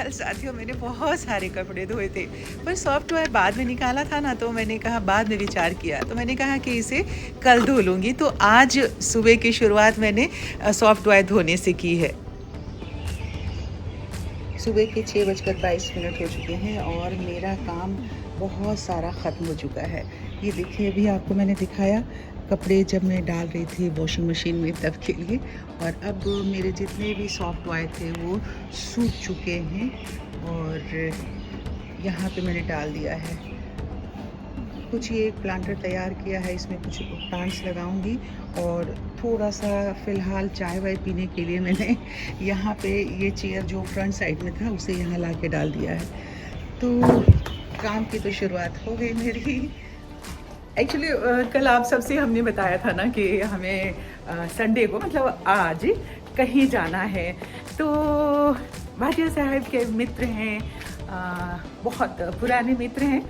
कल साथियों मैंने बहुत सारे कपड़े धोए थे, पर सॉफ्टवेयर बाद में निकाला था ना, तो मैंने कहा बाद में विचार किया, तो मैंने कहा कि इसे कल धो लूँगी। तो आज सुबह की शुरुआत मैंने सॉफ्टवेयर धोने से की है। सुबह के 6:22 हो चुके हैं और मेरा काम बहुत सारा ख़त्म हो चुका है। ये देखिए, अभी आपको मैंने दिखाया कपड़े जब मैं डाल रही थी वॉशिंग मशीन में तब के लिए, और अब मेरे जितने भी सॉफ्टवेयर थे वो सूख चुके हैं और यहाँ पे मैंने डाल दिया है। कुछ ये प्लांटर तैयार किया है, इसमें कुछ प्लांट्स लगाऊंगी और थोड़ा सा फ़िलहाल चाय वाय पीने के लिए मैंने यहाँ पे ये चेयर जो फ्रंट साइड में था उसे यहाँ ला के डाल दिया है। तो काम की तो शुरुआत हो गई मेरी। एक्चुअली कल आप सबसे हमने बताया था ना कि हमें संडे को मतलब आज कहीं जाना है। तो भाटिया साहब के मित्र हैं, बहुत पुराने मित्र हैं,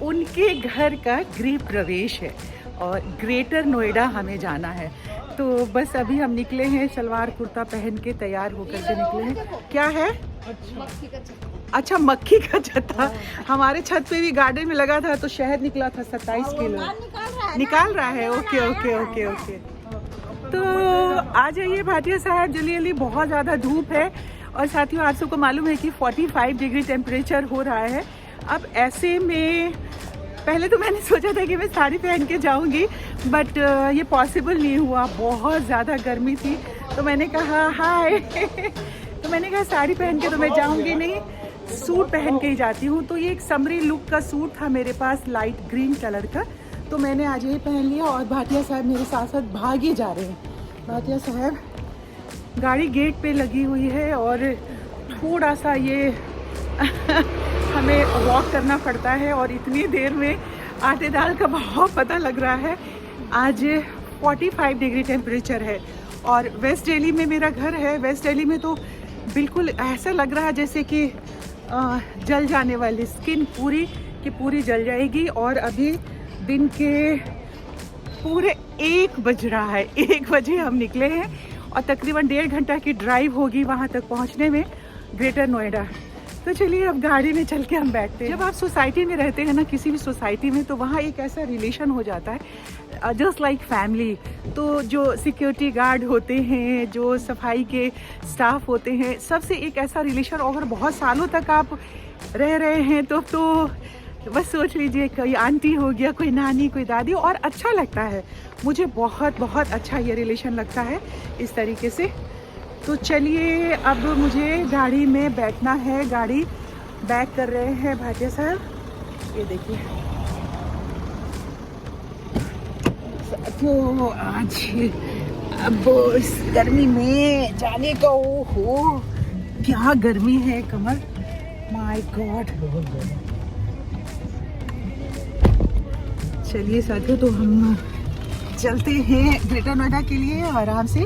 उनके घर का गृह प्रवेश है और ग्रेटर नोएडा हमें जाना है। तो बस अभी हम निकले हैं, सलवार कुर्ता पहन के तैयार होकर के निकले हैं। क्या है? अच्छा, मक्खी का छत्ता। हमारे छत पे भी गार्डन में लगा था तो शहद निकला था 27 किलो। निकाल रहा है। Okay okay okay okay. तो आ जाइए भाटिया साहब, जल्दी जल्दी, बहुत ज़्यादा धूप है और साथियों आप सबको मालूम है कि 45 डिग्री टेम्परेचर हो रहा है। अब ऐसे में पहले तो मैंने सोचा था कि मैं साड़ी पहन के जाऊंगी, बट ये पॉसिबल नहीं हुआ, बहुत ज़्यादा गर्मी थी। तो मैंने कहा हाय तो मैंने कहा साड़ी पहन के तो मैं जाऊंगी नहीं, सूट पहन के ही जाती हूँ। तो ये एक समरी लुक का सूट था मेरे पास, लाइट ग्रीन कलर का, तो मैंने आज यही पहन लिया और भाटिया साहब मेरे साथ साथ भागे जा रहे हैं। भाटिया साहब गाड़ी गेट पे लगी हुई है और थोड़ा सा ये हमें वॉक करना पड़ता है और इतनी देर में आटे दाल का भाव पता लग रहा है। आज 45 डिग्री टेम्परेचर है और वेस्ट दिल्ली में मेरा घर है। वेस्ट दिल्ली में तो बिल्कुल ऐसा लग रहा है जैसे कि जल जाने वाली, स्किन पूरी की पूरी जल जाएगी। और अभी दिन के पूरे 1 बज रहा है, 1 बजे हम निकले हैं और तकरीबन 1.5 घंटा की ड्राइव होगी वहाँ तक पहुँचने में, ग्रेटर नोएडा। तो चलिए अब गाड़ी में चल के हम बैठते हैं। जब आप सोसाइटी में रहते हैं ना, किसी भी सोसाइटी में, तो वहाँ एक ऐसा रिलेशन हो जाता है जस्ट लाइक फैमिली। तो जो सिक्योरिटी गार्ड होते हैं, जो सफाई के स्टाफ होते हैं, सबसे एक ऐसा रिलेशन, अगर बहुत सालों तक आप रह रहे हैं तो बस सोच लीजिए कोई आंटी हो गया, कोई नानी, कोई दादी, और अच्छा लगता है। मुझे बहुत बहुत अच्छा ये रिलेशन लगता है इस तरीके से। तो चलिए अब मुझे गाड़ी में बैठना है। गाड़ी बैक कर रहे हैं भाटिया साहब, ये देखिए। तो आज अब इस गर्मी में जाने का, ओहो क्या गर्मी है कमर, माय गॉड। चलिए साथियों, तो हम चलते हैं ग्रेटर नोएडा के लिए आराम से,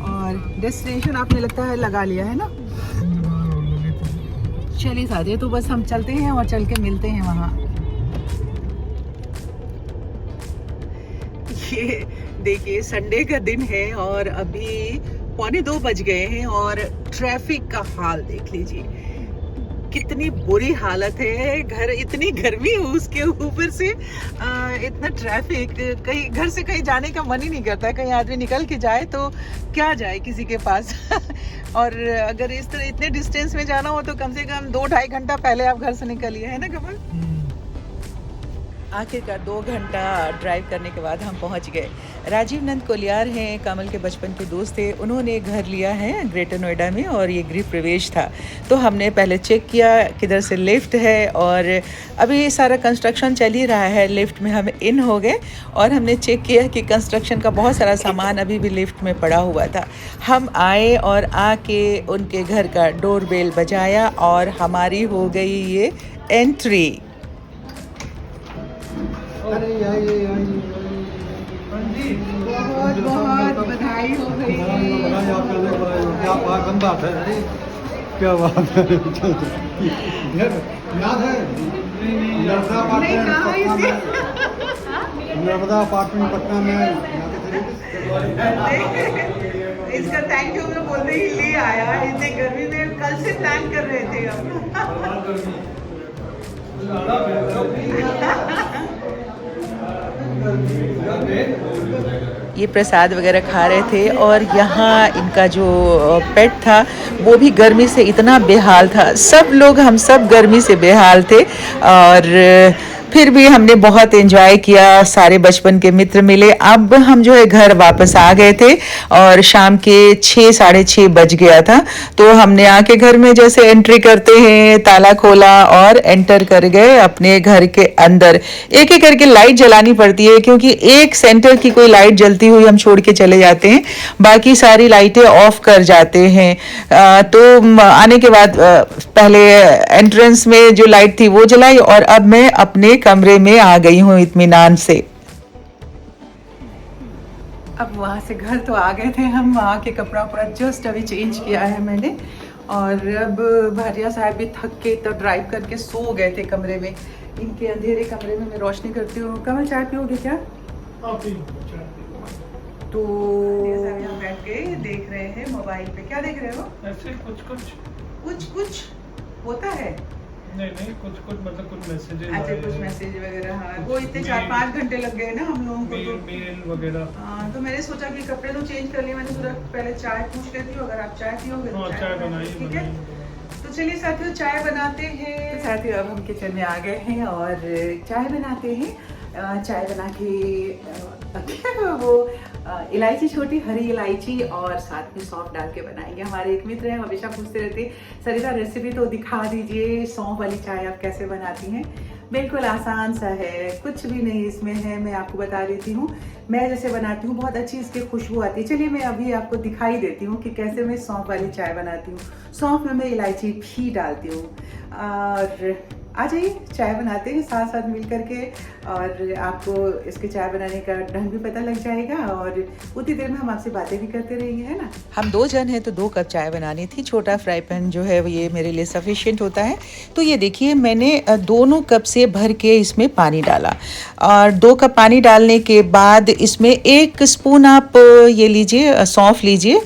और डेस्टिनेशन आपने लगता है लगा लिया है ना। चलिए साथियों, तो बस हम चलते हैं और चल के मिलते हैं वहाँ। ये देखिए संडे का दिन है और अभी 1:45 बज गए हैं और ट्रैफिक का हाल देख लीजिए, कितनी बुरी हालत है। घर इतनी गर्मी है, उसके ऊपर से इतना ट्रैफिक, कहीं घर से कहीं जाने का मन ही नहीं करता है। कहीं आदमी निकल के जाए तो क्या जाए किसी के पास और अगर इस तरह इतने डिस्टेंस में जाना हो तो कम से कम 2-2.5 घंटा पहले आप घर से निकलिए, है ना कमल। आखिरकार 2 घंटा ड्राइव करने के बाद हम पहुंच गए। राजीव नंद कोलियार हैं, कमल के बचपन के दोस्त थे, उन्होंने घर लिया है ग्रेटर नोएडा में और ये गृह प्रवेश था। तो हमने पहले चेक किया किधर से लिफ्ट है, और अभी सारा कंस्ट्रक्शन चल ही रहा है। लिफ्ट में हम इन हो गए और हमने चेक किया कि कंस्ट्रक्शन का बहुत सारा सामान अभी भी लिफ्ट में पड़ा हुआ था। हम आए और आके उनके घर का डोरबेल बजाया और हमारी हो गई ये एंट्री। बहुत बहुत बधाई हो गई। क्या बात है, याद है नर्मदा अपार्टमेंट पटना में। इसका थैंक यू मैं बोलते ही ले आया, इतने गर्मी में कल से प्लान कर रहे थे हम। ये प्रसाद वगैरह खा रहे थे और यहाँ इनका जो पेट था वो भी गर्मी से इतना बेहाल था। सब लोग हम सब गर्मी से बेहाल थे और फिर भी हमने बहुत एंजॉय किया। सारे बचपन के मित्र मिले। अब हम जो है घर वापस आ गए थे और शाम के 6 साढ़े 6 बज गया था। तो हमने आके घर में जैसे एंट्री करते हैं ताला खोला और एंटर कर गए अपने घर के अंदर। एक एक करके लाइट जलानी पड़ती है क्योंकि एक सेंटर की कोई लाइट जलती हुई हम छोड़ के चले जाते हैं, बाकी सारी लाइटें ऑफ कर जाते हैं। तो आने के बाद पहले एंट्रेंस में जो लाइट थी वो जलाई और अब मैं अपने कमरे में आ गई हूँ इत्मीनान से। अब वहाँ से घर तो आ गए थे हम, वहाँ के कपड़ा उपड़ा जस्ट अभी चेंज किया है मैंने और अब भाटिया साहब भी थक के तो ड्राइव करके सो गए थे कमरे में। इनके अंधेरे कमरे में मैं रोशनी करती हूँ। कमल चाय पियोगे क्या? तो यहाँ बैठ के देख रहे हैं मोबाइल पे। क्या देख रहे हो? ऐसे कुछ होता है। नहीं कुछ मतलब कुछ मैसेजेस। अच्छा कुछ मैसेज वगैरह। हाँ वो इतने 4-5 घंटे लग गए ना हम लोगों को। मेल वगैरह। हाँ तो मैंने सोचा कि कपड़े तो चेंज कर लिए। मैंने सोचा पहले चाय पूछ लेती हूँ, अगर आप चाय पियोगे तो चाय बनाइए। ठीक है तो चलिए साथियों चाय बनाते हैं। तो साथियों अब हम किचन में आ गए हैं और चाय बनाते हैं। चाय बना के वो इलायची, छोटी हरी इलायची और साथ में सौंफ डाल के बनाएंगे। हमारे एक मित्र हैं हमेशा पूछते रहते सरिता रेसिपी तो दिखा दीजिए, सौंफ वाली चाय आप कैसे बनाती हैं? बिल्कुल आसान सा है, कुछ भी नहीं इसमें है, मैं आपको बता देती हूँ। मैं जैसे बनाती हूँ बहुत अच्छी इसकी खुशबू आती है। चलिए मैं अभी आपको दिखाई देती हूँ कि कैसे मैं सौंफ वाली चाय बनाती हूँ। सौंफ में मैं इलायची भी डालती हूँ और आ जाइए चाय बनाते हैं साथ साथ मिल करके और आपको इसके चाय बनाने का ढंग भी पता लग जाएगा और उतनी देर में हम आपसे बातें भी करते रहेंगे, है ना। हम 2 जन हैं तो 2 कप चाय बनानी थी। छोटा फ्राई पैन जो है ये मेरे लिए सफिशिएंट होता है। तो ये देखिए मैंने दोनों कप से भर के इसमें पानी डाला और 2 कप पानी डालने के बाद इसमें 1 स्पून आप ये लीजिए सौंफ लीजिए,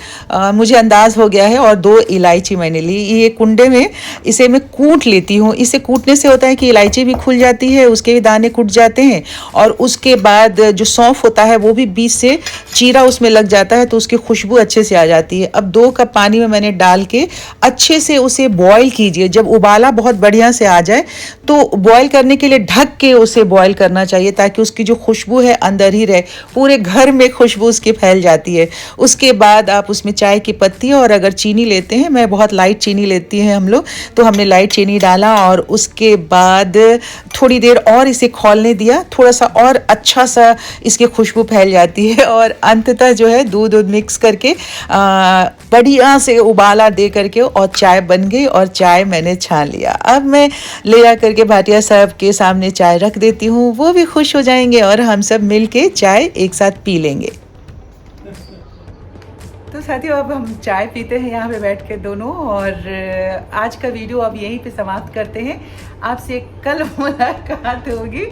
मुझे अंदाज हो गया है, और 2 इलायची मैंने ली। ये कुंडे में इसे मैं कूट लेती हूँ। इसे कूटने से होता है कि इलायची भी खुल जाती है, उसके भी दाने कूट जाते हैं और उसके बाद जो सौंफ होता है वो भी बीच से चीरा उसमें लग जाता है तो उसकी खुशबू अच्छे से आ जाती है। अब 2 कप पानी में मैंने डाल के अच्छे से उसे बॉईल कीजिए। जब उबाला बहुत बढ़िया से आ जाए तो बॉईल करने के लिए ढक के उसे बॉईल करना चाहिए ताकि उसकी जो खुशबू है अंदर ही रहे, पूरे घर में खुशबू उसकी फैल जाती है। उसके बाद आप उसमें चाय की पत्ती और अगर चीनी लेते हैं, मैं बहुत लाइट चीनी लेती हैं हम लोग, तो हमने लाइट चीनी डाला और उसके बाद थोड़ी देर और इसे खौलने दिया, थोड़ा सा और अच्छा सा इसकी खुशबू फैल जाती है और अंततः जो है दूध मिक्स करके बढ़िया से उबाला दे करके और चाय बन गई और चाय मैंने छान लिया। अब मैं ले जा करके भाटिया साहब के सामने चाय रख देती हूँ, वो भी खुश हो जाएंगे और हम सब मिल के चाय एक साथ पी लेंगे। तो साथियों अब हम चाय पीते हैं यहाँ पे बैठ के दोनों और आज का वीडियो अब यहीं पे समाप्त करते हैं। आपसे कल मुलाकात होगी।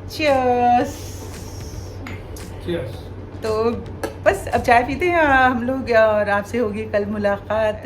चीयर्स। तो बस अब चाय पीते हैं हम लोग और आपसे होगी कल मुलाकात।